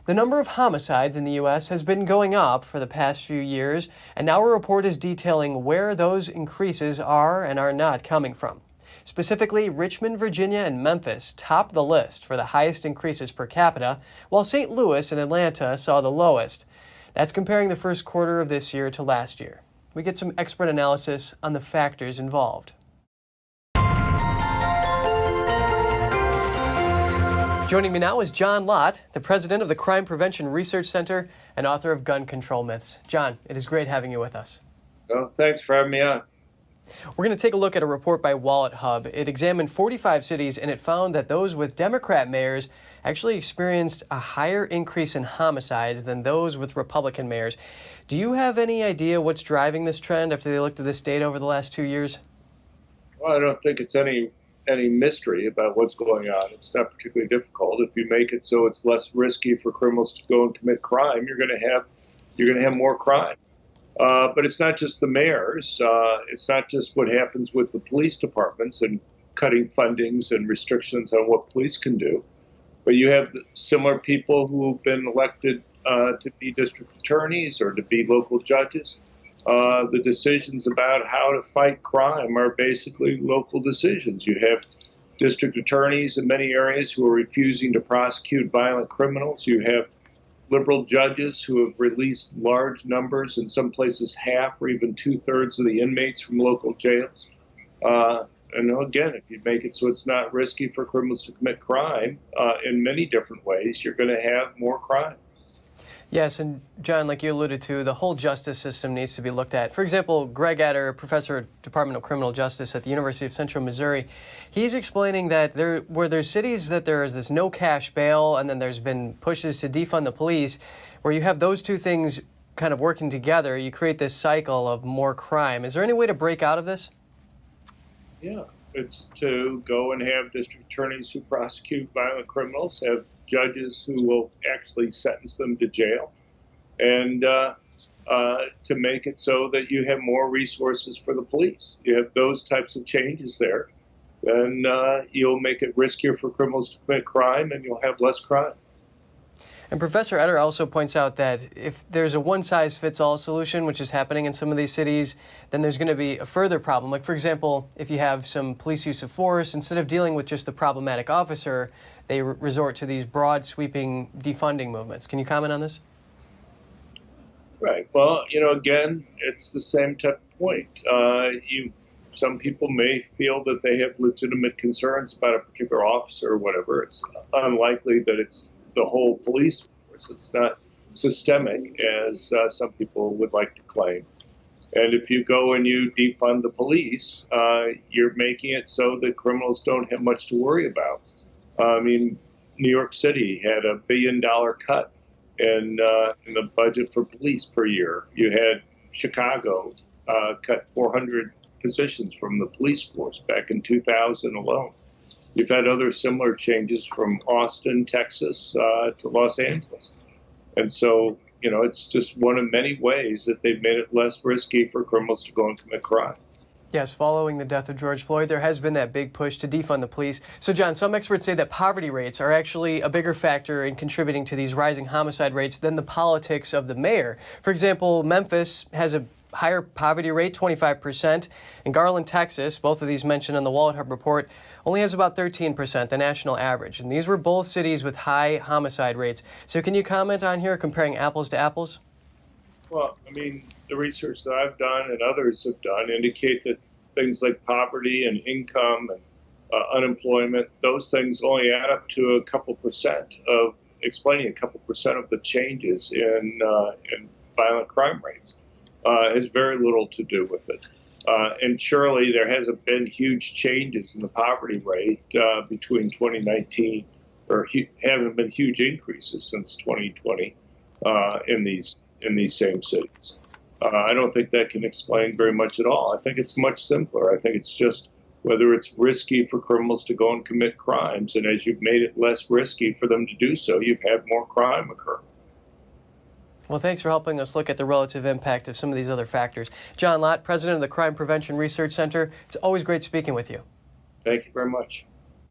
The number of homicides in the U.S. has been going up for the past few years, and now a report is detailing where those increases are and are not coming from. Specifically, Richmond, Virginia, and Memphis top the list for the highest increases per capita, while St. Louis and Atlanta saw the lowest. That's comparing the first quarter of this year to last year. We get some expert analysis on the factors involved. Joining me now is John Lott, the president of the Crime Prevention Research Center and author of Gun Control Myths. John, it is great having you with us. Well, thanks for having me on. We're going to take a look at a report by WalletHub. It examined 45 cities, and it found that those with Democrat mayors actually experienced a higher increase in homicides than those with Republican mayors. Do you have any idea what's driving this trend after they looked at this data over the last 2 years? Well, I don't think it's any mystery about what's going on. It's not particularly difficult. If you make it so it's less risky for criminals to go and commit crime, you're going to have more crime. But it's not just the mayors. It's not just what happens with the police departments and cutting fundings and restrictions on what police can do. But you have similar people who've been elected to be district attorneys or to be local judges. The decisions about how to fight crime are basically local decisions. You have district attorneys in many areas who are refusing to prosecute violent criminals. You have liberal judges who have released large numbers, in some places half or even 2/3 of the inmates from local jails. And again, if you make it so it's not risky for criminals to commit crime in many different ways, you're going to have more crime. Yes, and John, like you alluded to, the whole justice system needs to be looked at. For example, Greg Adder, professor at Department of Criminal Justice at the University of Central Missouri, he's explaining that where there's cities that there is this no cash bail, and then there's been pushes to defund the police, where you have those two things kind of working together, you create this cycle of more crime. Is there any way to break out of this? Yeah, it's to go and have district attorneys who prosecute violent criminals, have judges who will actually sentence them to jail, and to make it so that you have more resources for the police. You have those types of changes there, then you'll make it riskier for criminals to commit crime, and you'll have less crime. And Professor Etter also points out that if there's a one-size-fits-all solution, which is happening in some of these cities, then there's going to be a further problem. Like, for example, if you have some police use of force, instead of dealing with just the problematic officer, they resort to these broad, sweeping defunding movements. Can you comment on this? Right. Well, again, it's the same type of point. Some people may feel that they have legitimate concerns about a particular officer or whatever. It's unlikely that it's the whole police force. It's not systemic, as some people would like to claim. And if you go and you defund the police, you're making it so that criminals don't have much to worry about. I mean, New York City had a $1 billion cut in the budget for police per year. You had Chicago cut 400 positions from the police force back in 2000 alone. You've had other similar changes from Austin, Texas, to Los Angeles. And so, it's just one of many ways that they've made it less risky for criminals to go and commit crime. Yes, following the death of George Floyd, there has been that big push to defund the police. So, John, some experts say that poverty rates are actually a bigger factor in contributing to these rising homicide rates than the politics of the mayor. For example, Memphis has a higher poverty rate, 25%, and Garland, Texas, both of these mentioned in the WalletHub report, only has about 13%, the national average. And these were both cities with high homicide rates. So can you comment on here, comparing apples to apples? Well, I mean, the research that I've done and others have done indicate that things like poverty and income and unemployment, those things only add up to a couple percent of explaining a couple percent of the changes in violent crime rates. Has very little to do with it. And surely there hasn't been huge changes in the poverty rate between 2019, or haven't been huge increases since 2020 in these same cities. I don't think that can explain very much at all. I think it's much simpler. I think it's just whether it's risky for criminals to go and commit crimes, and as you've made it less risky for them to do so, you've had more crime occur. Well, thanks for helping us look at the relative impact of some of these other factors. John Lott, president of the Crime Prevention Research Center. It's always great speaking with you. Thank you very much.